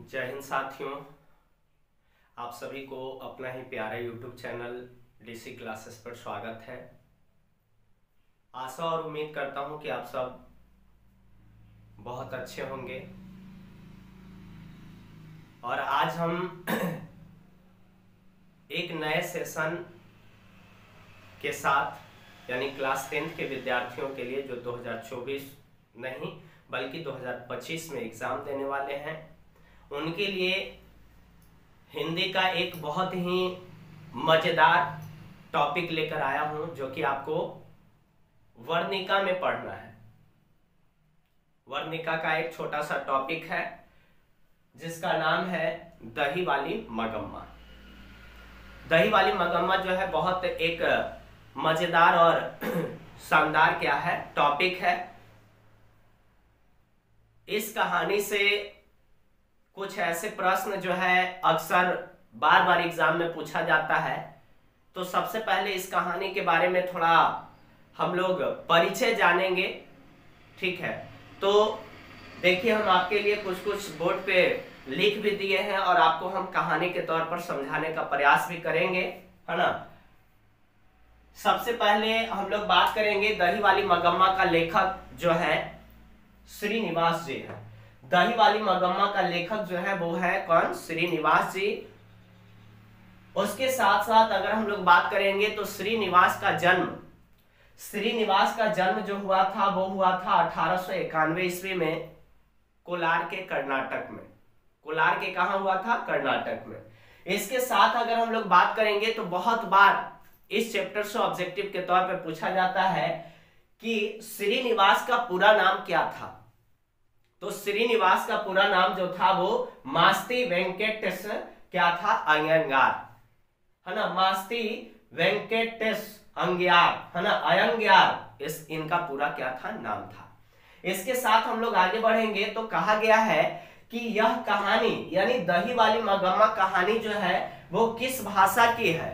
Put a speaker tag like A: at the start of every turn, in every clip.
A: जय हिंद साथियों, आप सभी को अपना ही प्यारा YouTube चैनल डीसी क्लासेस पर स्वागत है। आशा और उम्मीद करता हूं कि आप सब बहुत अच्छे होंगे। और आज हम एक नए सेशन के साथ यानी क्लास 10th के विद्यार्थियों के लिए जो 2024 नहीं बल्कि 2025 में एग्जाम देने वाले हैं, उनके लिए हिंदी का एक बहुत ही मजेदार टॉपिक लेकर आया हूं, जो कि आपको वर्णिका में पढ़ना है। वर्णिका का एक छोटा सा टॉपिक है जिसका नाम है दही वाली मगम्मा। दही वाली मगम्मा जो है बहुत एक मजेदार और शानदार क्या है टॉपिक है। इस कहानी से कुछ ऐसे प्रश्न जो है अक्सर बार बार एग्जाम में पूछा जाता है। तो सबसे पहले इस कहानी के बारे में थोड़ा हम लोग परिचय जानेंगे, ठीक है। तो देखिए, हम आपके लिए कुछ कुछ बोर्ड पे लिख भी दिए हैं और आपको हम कहानी के तौर पर समझाने का प्रयास भी करेंगे, है ना। सबसे पहले हम लोग बात करेंगे दही वाली मगम्मा का लेखक जो है श्रीनिवास जी है। दही वाली मगम्मा का लेखक जो है वो है कौन? श्रीनिवास जी। उसके साथ साथ अगर हम लोग बात करेंगे तो श्रीनिवास का जन्म जो हुआ था वो हुआ था 1891 ईस्वी में कोलार के कर्नाटक में। कोलार के कहा हुआ था? कर्नाटक में। इसके साथ अगर हम लोग बात करेंगे तो बहुत बार इस चैप्टर से ऑब्जेक्टिव के तौर पे पूछा जाता है कि श्रीनिवास का पूरा नाम क्या था। तो श्रीनिवास का पूरा नाम जो था वो मास्ती वेंकटेश क्या था? अयंगार, है ना। मास्ती वेंकटेश अंग्यार, है ना, अयंगार, इस इनका पूरा क्या था? नाम था। इसके साथ हम लोग आगे बढ़ेंगे तो कहा गया है कि यह कहानी यानी दही वाली मगम्मा कहानी जो है वो किस भाषा की है।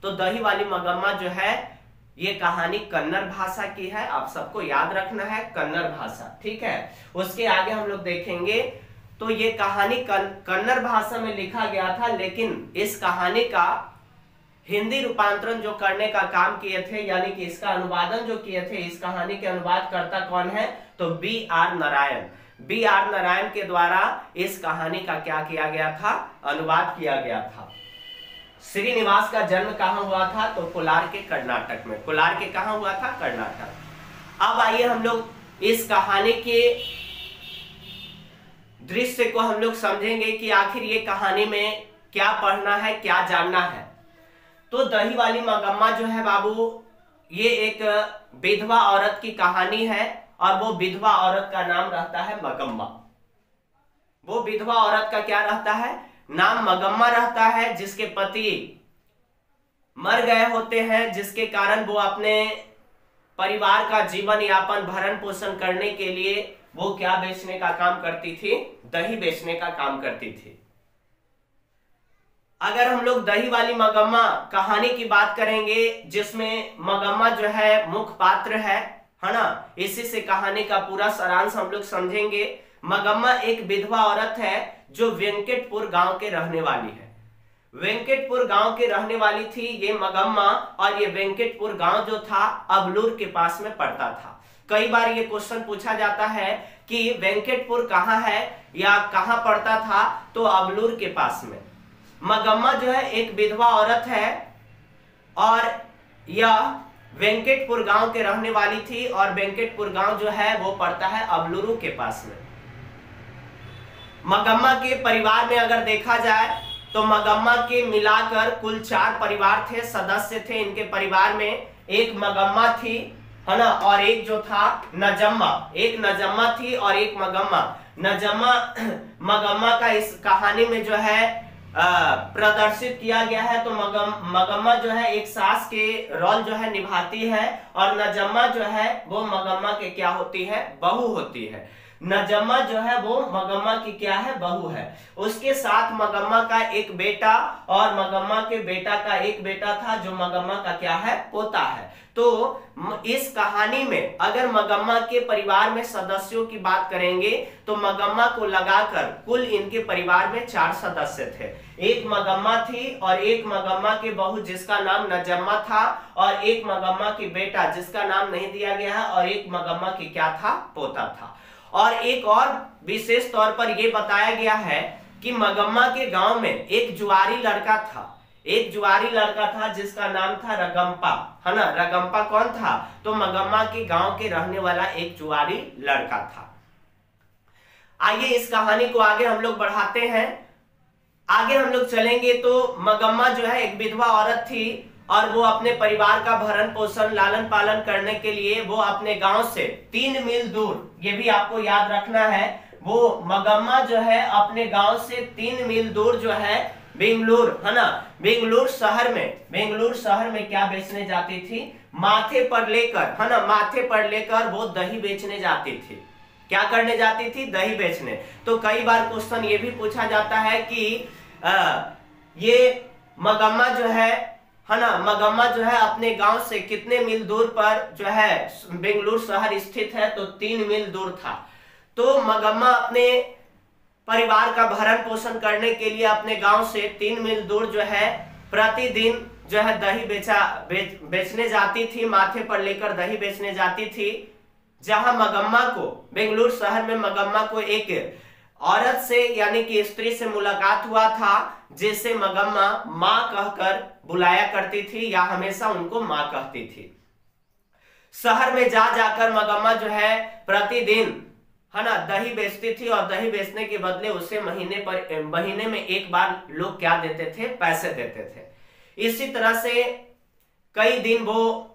A: तो दही वाली मगम्मा जो है ये कहानी कन्नड़ भाषा की है। आप सबको याद रखना है कन्नड़ भाषा, ठीक है। उसके आगे हम लोग देखेंगे तो ये कहानी कन्नड़ भाषा में लिखा गया था, लेकिन इस कहानी का हिंदी रूपांतरण जो करने का काम किए थे यानी कि इसका अनुवादन जो किए थे, इस कहानी के अनुवादकर्ता कौन है? तो B.R. नारायण। B.R. नारायण के द्वारा इस कहानी का क्या किया गया था? अनुवाद किया गया था। श्रीनिवास का जन्म कहां हुआ था? तो कोलार के कर्नाटक में। कोलार के कहां हुआ था? कर्नाटक। अब आइए हम लोग इस कहानी के दृश्य को हम लोग समझेंगे कि आखिर ये कहानी में क्या पढ़ना है, क्या जानना है। तो दही वाली मगम्मा जो है बाबू, ये एक विधवा औरत की कहानी है और वो विधवा औरत का नाम रहता है मगम्मा। वो विधवा औरत का क्या रहता है? नाम मगम्मा रहता है, जिसके पति मर गए होते हैं, जिसके कारण वो अपने परिवार का जीवन यापन भरण पोषण करने के लिए वो क्या बेचने का काम करती थी? दही बेचने का काम करती थी। अगर हम लोग दही वाली मगम्मा कहानी की बात करेंगे जिसमें मगम्मा जो है मुख्य पात्र है ना, इसी से कहानी का पूरा सारांश हम लोग समझेंगे। मगम्मा एक विधवा औरत है जो वेंकटपुर गांव के रहने वाली है। वेंकटपुर गांव के रहने वाली थी ये मगम्मा, और ये वेंकटपुर गांव जो था अबलूर के पास में पड़ता था। कई बार ये क्वेश्चन पूछा जाता है कि वेंकटपुर कहाँ है या कहाँ पड़ता था? तो अबलूर के पास में। मगम्मा जो है एक विधवा औरत है और यह वेंकटपुर गांव के रहने वाली थी, और वेंकटपुर गांव जो है वो पड़ता है अबलूरू के पास में। मगम्मा के परिवार में अगर देखा जाए तो मगम्मा के मिलाकर कुल 4 परिवार थे, सदस्य थे इनके परिवार में। एक मगम्मा थी, है ना, और एक जो था नजम्मा। एक नजम्मा थी और एक मगम्मा। नजम्मा मगम्मा का इस कहानी में जो है प्रदर्शित किया गया है। तो मगम्मा जो है एक सास के रोल जो है निभाती है, और नजम्मा जो है वो मगम्मा के क्या होती है? बहू होती है। नजम्मा जो है वो मगम्मा की क्या है, बहू है। उसके साथ मगम्मा का एक बेटा और मगम्मा के बेटा का एक बेटा था जो मगम्मा का क्या है, पोता है। तो इस कहानी में अगर मगम्मा के परिवार में सदस्यों की बात करेंगे तो मगम्मा को लगाकर कुल इनके परिवार में 4 सदस्य थे। एक मगम्मा थी और एक मगम्मा की बहू जिसका नाम नजम्मा था, और एक मगम्मा की बेटा जिसका नाम नहीं दिया गया है, और एक मगम्मा की क्या था, पोता था। और एक और विशेष तौर पर यह बताया गया है कि मगम्मा के गांव में एक जुआरी लड़का था, एक जुआरी लड़का था जिसका नाम था रगम्पा, है ना। रगम्पा कौन था, तो मगम्मा के गांव के रहने वाला एक जुआरी लड़का था। आइए इस कहानी को आगे हम लोग बढ़ाते हैं। आगे हम लोग चलेंगे तो मगम्मा जो है एक विधवा औरत थी और वो अपने परिवार का भरण पोषण लालन पालन करने के लिए वो अपने गांव से 3 मील दूर, ये भी आपको याद रखना है, वो मगम्मा जो है अपने गांव से 3 मील दूर जो है बेंगलुरु, है ना, बेंगलुरु शहर में क्या बेचने जाती थी, माथे पर लेकर, है ना, माथे पर लेकर वो दही बेचने जाती थी। क्या करने जाती थी, दही बेचने। तो कई बार क्वेश्चन ये भी पूछा जाता है कि ये मगम्मा जो है ना, मगम्मा जो है अपने गांव से कितने मील दूर पर जो है बेंगलुरु शहर स्थित है, तो 3 मील दूर था। तो मगम्मा अपने परिवार का भरण पोषण करने के लिए अपने गांव से 3 मील दूर जो है प्रतिदिन जो है दही बेचने जाती थी, माथे पर लेकर दही बेचने जाती थी। जहां मगम्मा को बेंगलुरु शहर में मगम्मा को एक औरत से यानी कि स्त्री से मुलाकात हुआ था, जिसे मगम्मा मां कहकर बुलाया करती थी या हमेशा उनको मां कहती थी। शहर में जा जाकर मगम्मा जो है प्रतिदिन, है ना, दही बेचती थी और दही बेचने के बदले उसे महीने में एक बार लोग क्या देते थे, पैसे देते थे। इसी तरह से कई दिन वो,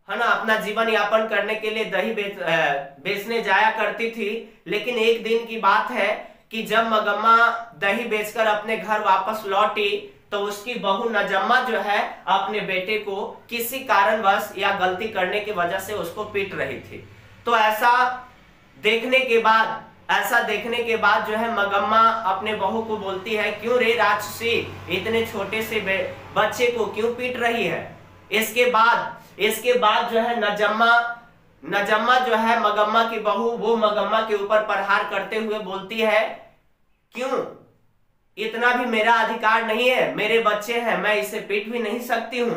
A: है ना, अपना जीवन यापन करने के लिए दही बेचने जाया करती थी। लेकिन एक दिन की बात है कि जब मगम्मा दही बेचकर अपने घर वापस लौटी तो उसकी बहू नजम्मा जो है अपने बेटे को किसी कारणवश या गलती करने की वजह से उसको पीट रही थी। तो ऐसा देखने के बाद जो है मगम्मा अपने बहू को बोलती है, क्यों रे राक्षसी, इतने छोटे से बच्चे को क्यों पीट रही है। इसके बाद जो है नजम्मा जो है मगम्मा की बहू, वो मगम्मा के ऊपर प्रहार करते हुए बोलती है, क्यों, इतना भी मेरा अधिकार नहीं है, मेरे बच्चे हैं, मैं इसे पीट भी नहीं सकती हूँ।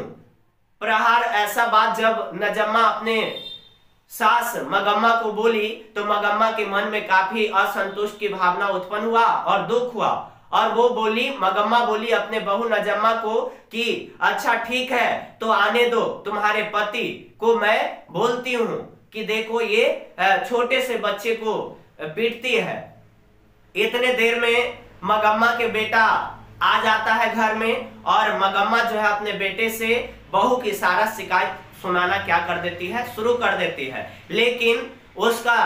A: प्रहार, ऐसा बात जब नजम्मा अपने सास मगम्मा को बोली तो मगम्मा के मन में काफी असंतुष्ट की भावना उत्पन्न हुआ और दुख हुआ, और वो बोली, मगम्मा बोली अपने बहू नजम्मा को कि अच्छा ठीक है, तो आने दो, तुम्हारे पति को मैं बोलती हूँ कि देखो ये छोटे से बच्चे को पीटती है। इतने देर में मगम्मा के बेटा आ जाता है घर में और मगम्मा जो है अपने बेटे से बहू की सारा शिकायत सुनाना क्या कर देती है, शुरू कर देती है। लेकिन उसका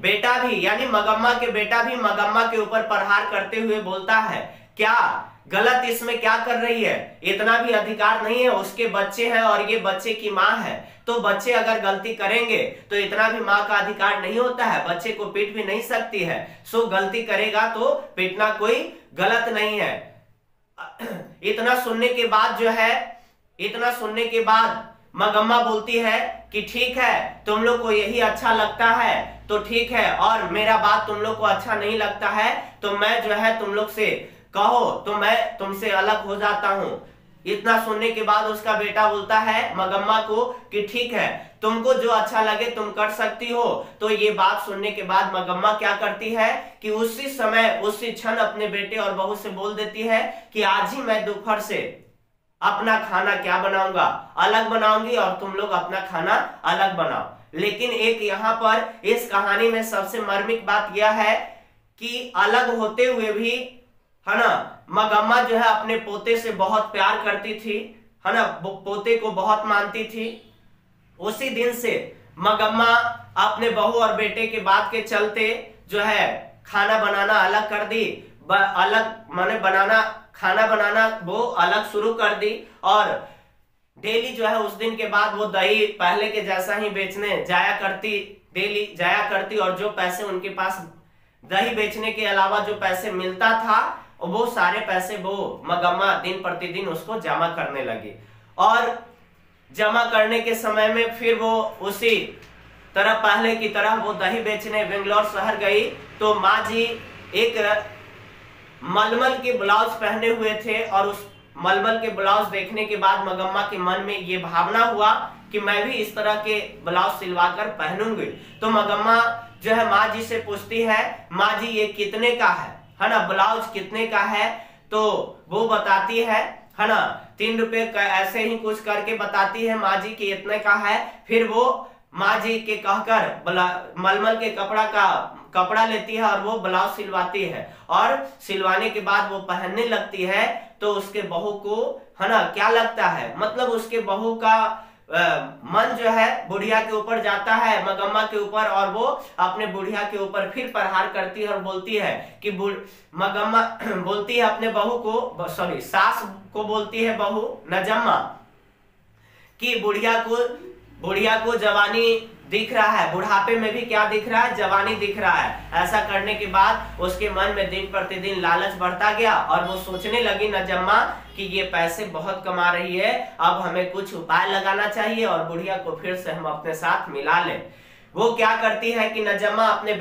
A: बेटा भी यानी मगम्मा के बेटा भी मगम्मा के ऊपर प्रहार करते हुए बोलता है, क्या गलत इसमें क्या कर रही है, इतना भी अधिकार नहीं है, उसके बच्चे हैं और ये बच्चे की माँ है, तो बच्चे अगर गलती करेंगे तो इतना भी माँ का अधिकार नहीं होता है, बच्चे को पीट भी नहीं सकती है, सो गलती करेगा तो पीटना कोई गलत नहीं है। इतना सुनने के बाद मगम्मा बोलती है कि ठीक है, तुम लोग को यही अच्छा लगता है तो ठीक है, और मेरा बात तुम लोग को अच्छा नहीं लगता है तो मैं जो है तुम लोग से कहो तो मैं तुमसे अलग हो जाता हूँ। इतना सुनने के बाद उसका बेटा बोलता है मगम्मा को कि ठीक है, तुमको जो अच्छा लगे तुम कर सकती हो। तो ये बात सुनने के बाद मगम्मा क्या करती है कि उसी क्षण अपने बेटे और बहू से बोल देती है कि आज ही मैं दोपहर से अपना खाना क्या बनाऊंगा, अलग बनाऊंगी और तुम लोग अपना खाना अलग बनाओ। लेकिन एक यहाँ पर इस कहानी में सबसे मर्मिक बात यह है कि अलग होते हुए भी, है ना, मगम्मा जो है अपने पोते से बहुत प्यार करती थी, है ना, पोते को बहुत मानती थी। उसी दिन से मगम्मा अपने बहू और बेटे के बात के चलते जो है खाना बनाना अलग कर दी, खाना बनाना वो अलग शुरू कर दी, और डेली जो है उस दिन के बाद वो दही पहले के जैसा ही बेचने जाया करती जाया करती और जो पैसे उनके पास दही बेचने के अलावा जो पैसे मिलता था वो सारे पैसे वो मगम्मा दिन प्रतिदिन उसको जमा करने लगी। और जमा करने के समय में फिर वो उसी तरह पहले की तरह वो दही बेचने बेंगलोर शहर गई तो माँ जी एक मलमल के ब्लाउज पहने हुए थे और उस मलमल के ब्लाउज देखने के बाद मगम्मा के मन में ये भावना हुआ कि मैं भी इस तरह के ब्लाउज सिलवाकर पहनूंगी। तो मगम्मा जो है माँ जी से पूछती है, माँ जी ये कितने का है ना, ब्लाउज कितने का है? तो वो बताती है ना 3 रुपए का, ऐसे ही कुछ करके बताती है माँ जी कि इतने का है। फिर वो माँ जी के कहकर मलमल के कपड़ा लेती है और वो ब्लाउज सिलवाती है और सिलवाने के बाद वो पहनने लगती है। तो उसके बहू को है ना क्या लगता है, मतलब उसके बहू का मन जो है बुढ़िया के ऊपर जाता है, मगम्मा के ऊपर, और वो अपने बुढ़िया के ऊपर फिर प्रहार करती है और बोलती है कि मगम्मा बोलती है अपने बहू को, सॉरी सास को बोलती है बहू नजम्मा कि बुढ़िया को जवानी दिख रहा है, बुढ़ापे में भी क्या दिख रहा है, जवानी दिख रहा है। ऐसा करने के बाद उसके मन में दिन प्रतिदिन लालच बढ़ता गया और वो सोचने लगी नजम्मा कि ये पैसे बहुत कमा रही है, अब हमें कुछ उपाय लगाना चाहिए और बुढ़िया को फिर से हम अपने साथ मिला लें। वो क्या करती है कि नजम्मा अपने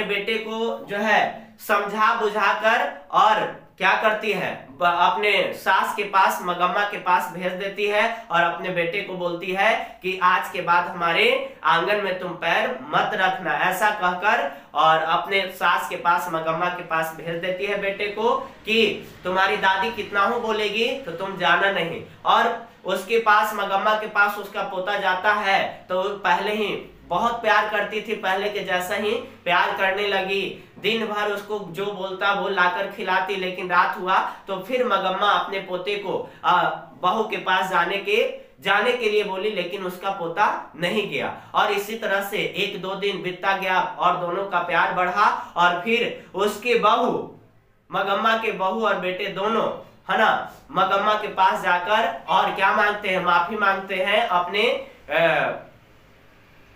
A: बेटे को जो है समझा बुझाकर और क्या करती है, अपने सास के पास मगम्मा के पास भेज देती है और अपने बेटे को बोलती है कि आज के बाद हमारे आंगन में तुम पैर मत रखना, ऐसा कहकर और अपने सास के पास मगम्मा के पास भेज देती है बेटे को कि तुम्हारी दादी कितना हो बोलेगी तो तुम जाना नहीं। और उसके पास मगम्मा के पास उसका पोता जाता है तो पहले ही बहुत प्यार करती थी, पहले के जैसा ही प्यार करने लगी, दिन भर उसको जो बोलता वो लाकर खिलाती। लेकिन रात हुआ तो फिर मगम्मा अपने पोते को बहू के पास जाने के लिए बोली, लेकिन उसका पोता नहीं गया। और इसी तरह से 1-2 दिन बीतता गया और दोनों का प्यार बढ़ा और फिर उसके बहू, मगम्मा के बहू और बेटे दोनों है ना मगम्मा के पास जाकर और क्या मांगते हैं, माफी मांगते हैं अपने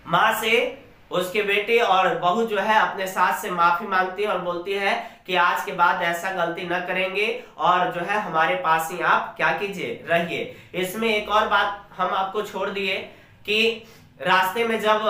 A: माँ से। उसके बेटे और बहू जो है अपने सास से माफी मांगती है और बोलती है कि आज के बाद ऐसा गलती न करेंगे और जो है हमारे पास ही आप क्या कीजिए रहिए। इसमें एक और बात हम आपको छोड़ दिए कि रास्ते में जब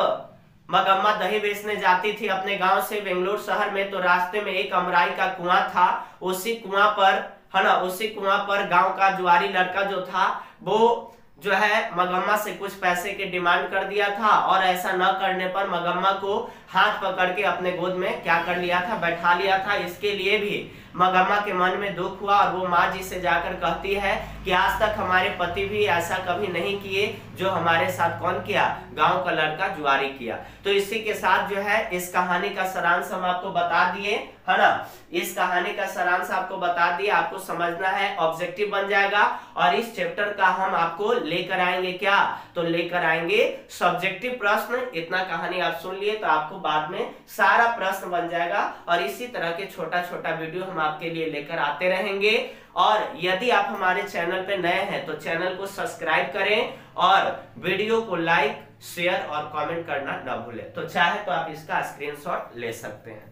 A: मगम्मा दही बेचने जाती थी अपने गांव से बेंगलोर शहर में, तो रास्ते में एक अमराई का कुआं था। उसी कुआं पर गांव का जुआरी लड़का जो था वो जो है मगम्मा से कुछ पैसे के डिमांड कर दिया था और ऐसा न करने पर मगम्मा को हाथ पकड़ के अपने गोद में क्या कर लिया था, बैठा लिया था। इसके लिए भी मगम्मा के मन में दुख हुआ और वो माँ जी से जाकर कहती है कि आज तक हमारे पति भी ऐसा कभी नहीं किए जो हमारे साथ कौन किया, गांव का लड़का जुआरी किया। तो इसी के साथ जो है इस कहानी का सारांश हम आपको बता दिए है ना, इस कहानी का सारांश आपको बता दिए, आपको समझना है, ऑब्जेक्टिव बन जाएगा। और इस चैप्टर का हम आपको लेकर आएंगे क्या, तो लेकर आएंगे सब्जेक्टिव प्रश्न। इतना कहानी आप सुन लिए तो आपको बाद में सारा प्रश्न बन जाएगा और इसी तरह के छोटा छोटा वीडियो हम आपके लिए लेकर आते रहेंगे। और यदि आप हमारे चैनल पे नए हैं तो चैनल को सब्सक्राइब करें और वीडियो को लाइक, शेयर और कमेंट करना न भूलें। तो चाहे तो आप इसका स्क्रीनशॉट ले सकते हैं।